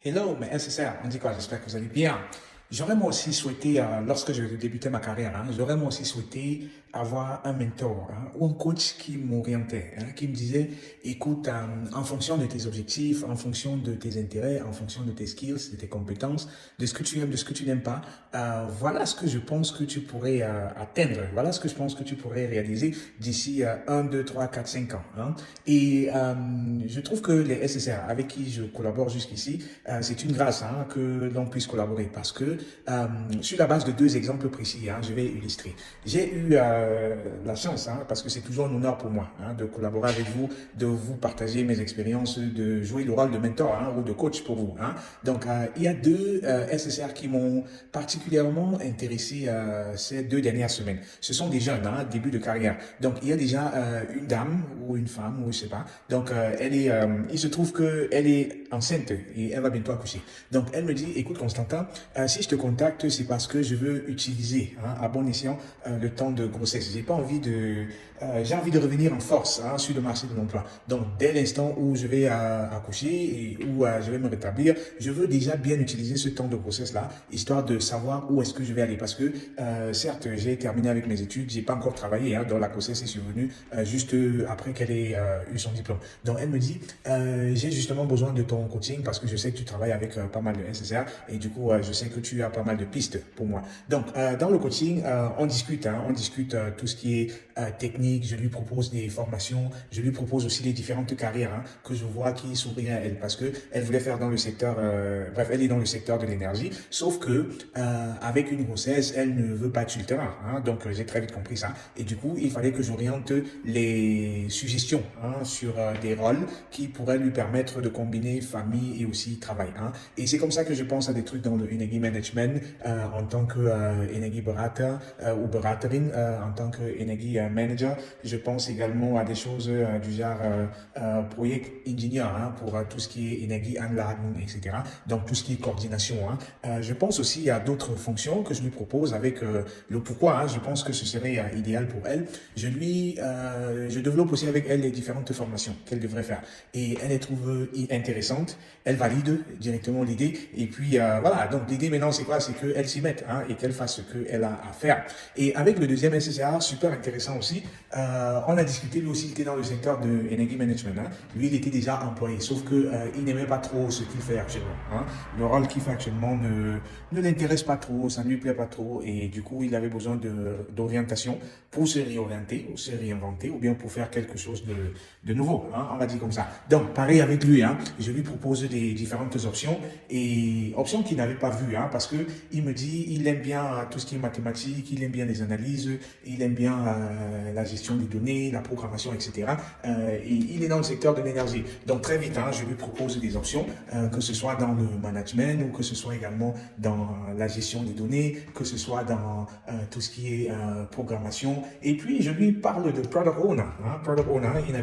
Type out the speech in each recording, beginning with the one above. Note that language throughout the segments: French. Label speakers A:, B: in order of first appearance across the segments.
A: Hello, mes SSR, on dit quoi? J'espère que vous allez bien. J'aurais moi aussi souhaité, lorsque je débutais ma carrière, j'aurais moi aussi souhaité avoir un mentor ou un coach qui m'orientait, qui me disait, écoute, en fonction de tes objectifs, en fonction de tes intérêts, en fonction de tes skills, de tes compétences, de ce que tu aimes, de ce que tu n'aimes pas, voilà ce que je pense que tu pourrais atteindre, voilà ce que je pense que tu pourrais réaliser d'ici 1, 2, 3, 4, 5 ans. Et je trouve que les SSR avec qui je collabore jusqu'ici, c'est une grâce que l'on puisse collaborer parce que sur la base de deux exemples précis, je vais illustrer. J'ai eu la chance, parce que c'est toujours un honneur pour moi de collaborer avec vous, de vous partager mes expériences, de jouer le rôle de mentor ou de coach pour vous. Donc, il y a deux SSR qui m'ont particulièrement intéressé ces 2 dernières semaines. Ce sont des jeunes, début de carrière. Donc, il y a déjà une dame ou une femme, ou je sais pas. Donc, il se trouve qu'elle est enceinte et elle va bientôt accoucher. Donc, elle me dit, écoute, Constantin, si je te contacte, c'est parce que je veux utiliser à bon escient le temps de grossesse. J'ai envie de revenir en force sur le marché de l'emploi. Donc, dès l'instant où je vais accoucher et où je vais me rétablir, je veux déjà bien utiliser ce temps de grossesse-là, histoire de savoir où est-ce que je vais aller. Parce que, certes, j'ai terminé avec mes études, j'ai pas encore travaillé, donc la grossesse est survenue juste après qu'elle ait eu son diplôme. Donc, elle me dit, j'ai justement besoin de ton coaching parce que je sais que tu travailles avec pas mal de SSR et du coup, je sais que tu as pas mal de pistes pour moi. Donc, dans le coaching, on discute, on discute tout ce qui est technique. Je lui propose des formations, je lui propose aussi les différentes carrières que je vois qui s'ouvrir à elle parce que elle voulait faire dans le secteur, bref, elle est dans le secteur de l'énergie, sauf que avec une grossesse, elle ne veut pas être sur le terrain. Donc, j'ai très vite compris ça. Et du coup, il fallait que j'oriente les suggestions sur des rôles qui pourraient lui permettre de combiner famille et aussi travail. Et c'est comme ça que je pense à des trucs dans le Energy Management en tant que Energy Berater ou Beraterin en tant que Energy Manager. Je pense également à des choses du genre Project Engineer pour tout ce qui est Energy Anlagen, etc. Donc tout ce qui est coordination. Je pense aussi à d'autres fonctions que je lui propose avec le pourquoi. Je pense que ce serait idéal pour elle. Je développe aussi avec elle les différentes formations qu'elle devrait faire. Et elle les trouve intéressantes. Elle valide directement l'idée. Et puis voilà, donc l'idée maintenant c'est quoi? C'est qu'elle s'y mette et qu'elle fasse ce qu'elle a à faire. Et avec le deuxième SSR, super intéressant aussi, on a discuté, lui aussi il était dans le secteur de Energy Management. Lui il était déjà employé, sauf que il n'aimait pas trop ce qu'il fait actuellement. Le rôle qu'il fait actuellement ne l'intéresse pas trop, ça ne lui plaît pas trop. Et du coup il avait besoin d'orientation pour se réorienter, ou se réinventer, ou bien pour faire quelque chose de nouveau, on va dire comme ça. Donc, pareil avec lui, je lui propose des différentes options, et options qu'il n'avait pas vues, parce que il me dit, il aime bien tout ce qui est mathématiques, il aime bien les analyses, il aime bien la gestion des données, la programmation, etc. Et il est dans le secteur de l'énergie. Donc, très vite, je lui propose des options, que ce soit dans le management, ou que ce soit également dans la gestion des données, que ce soit dans tout ce qui est programmation. Et puis, je lui parle de Product Owner. Product Owner, il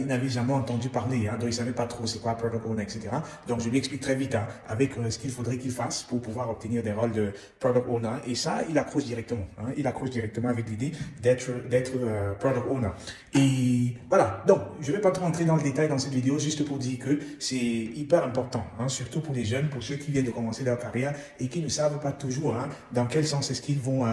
A: n'avait jamais entendu parler, donc il ne savait pas trop c'est quoi Product Owner, etc. Donc, je lui explique très vite avec ce qu'il faudrait qu'il fasse pour pouvoir obtenir des rôles de Product Owner. Et ça, il accroche directement. Il accroche directement avec l'idée d'être Product Owner. Et voilà, donc, je ne vais pas trop rentrer dans le détail dans cette vidéo, juste pour dire que c'est hyper important, surtout pour les jeunes, pour ceux qui viennent de commencer leur carrière et qui ne savent pas toujours dans quel sens est-ce qu'ils vont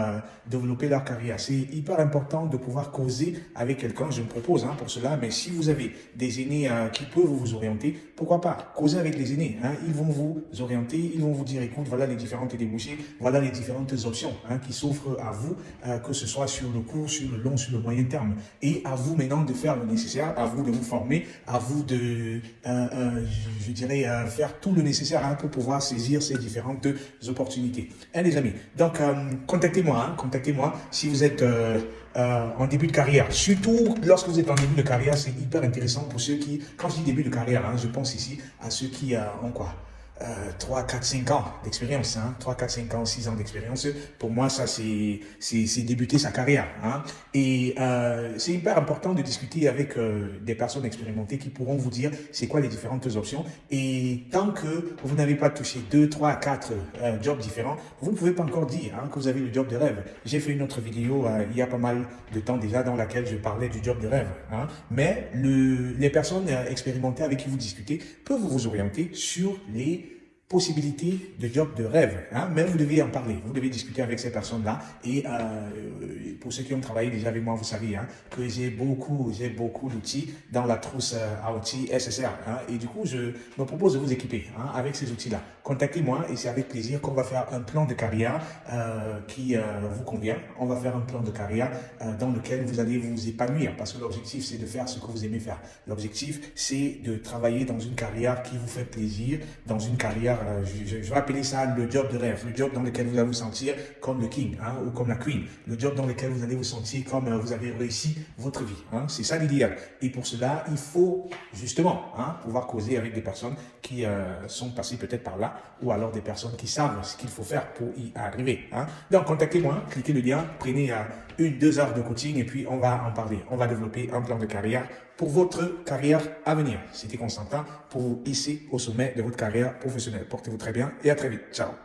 A: développer leur carrière. C'est hyper important de pouvoir causer avec quelqu'un. Je me propose pour cela, mais si vous avez des aînés qui peuvent vous orienter, pourquoi pas causer avec les aînés. Ils vont vous orienter, ils vont vous dire, écoute, voilà les différentes débouchés, voilà les différentes options qui s'offrent à vous, que ce soit sur le court, sur le long, sur le moyen terme. Et à vous maintenant de faire le nécessaire, à vous de vous former, à vous de, je dirais, faire tout le nécessaire pour pouvoir saisir ces différentes opportunités. Les amis, donc contactez-moi, si vous êtes en début de carrière. Surtout lorsque vous êtes en début de carrière, c'est hyper intéressant pour ceux qui, quand je dis début de carrière, je pense ici à ceux qui ont quoi? 3, 4, 5 ans d'expérience, hein, 3, 4, 5 ans, 6 ans d'expérience. Pour moi, ça, c'est débuter sa carrière. Hein. Et c'est hyper important de discuter avec des personnes expérimentées qui pourront vous dire c'est quoi les différentes options. Et tant que vous n'avez pas touché 2, 3, 4 jobs différents, vous ne pouvez pas encore dire hein, que vous avez le job de rêve. J'ai fait une autre vidéo il y a pas mal de temps déjà dans laquelle je parlais du job de rêve. Hein. Mais les personnes expérimentées avec qui vous discutez peuvent vous orienter sur les possibilités de job de rêve, hein, mais vous devez en parler, vous devez discuter avec ces personnes-là. Et pour ceux qui ont travaillé déjà avec moi, vous savez hein, que j'ai beaucoup d'outils dans la trousse à outils SSR. Hein, et du coup, je me propose de vous équiper hein, avec ces outils-là. Contactez-moi et c'est avec plaisir qu'on va faire un plan de carrière qui vous convient. On va faire un plan de carrière dans lequel vous allez vous épanouir parce que l'objectif, c'est de faire ce que vous aimez faire. L'objectif, c'est de travailler dans une carrière qui vous fait plaisir, dans une carrière je vais appeler ça le job de rêve, le job dans lequel vous allez vous sentir comme le king hein, ou comme la queen, le job dans lequel vous allez vous sentir comme vous avez réussi votre vie. Hein, c'est ça l'idéal. Et pour cela, il faut justement hein, pouvoir causer avec des personnes qui sont passées peut-être par là ou alors des personnes qui savent ce qu'il faut faire pour y arriver. Hein. Donc, contactez-moi, cliquez le lien, prenez 1-2 heures de coaching et puis on va en parler. On va développer un plan de carrière pour votre carrière à venir. C'était Constantin pour vous hisser au sommet de votre carrière professionnelle. Portez-vous très bien et à très vite. Ciao.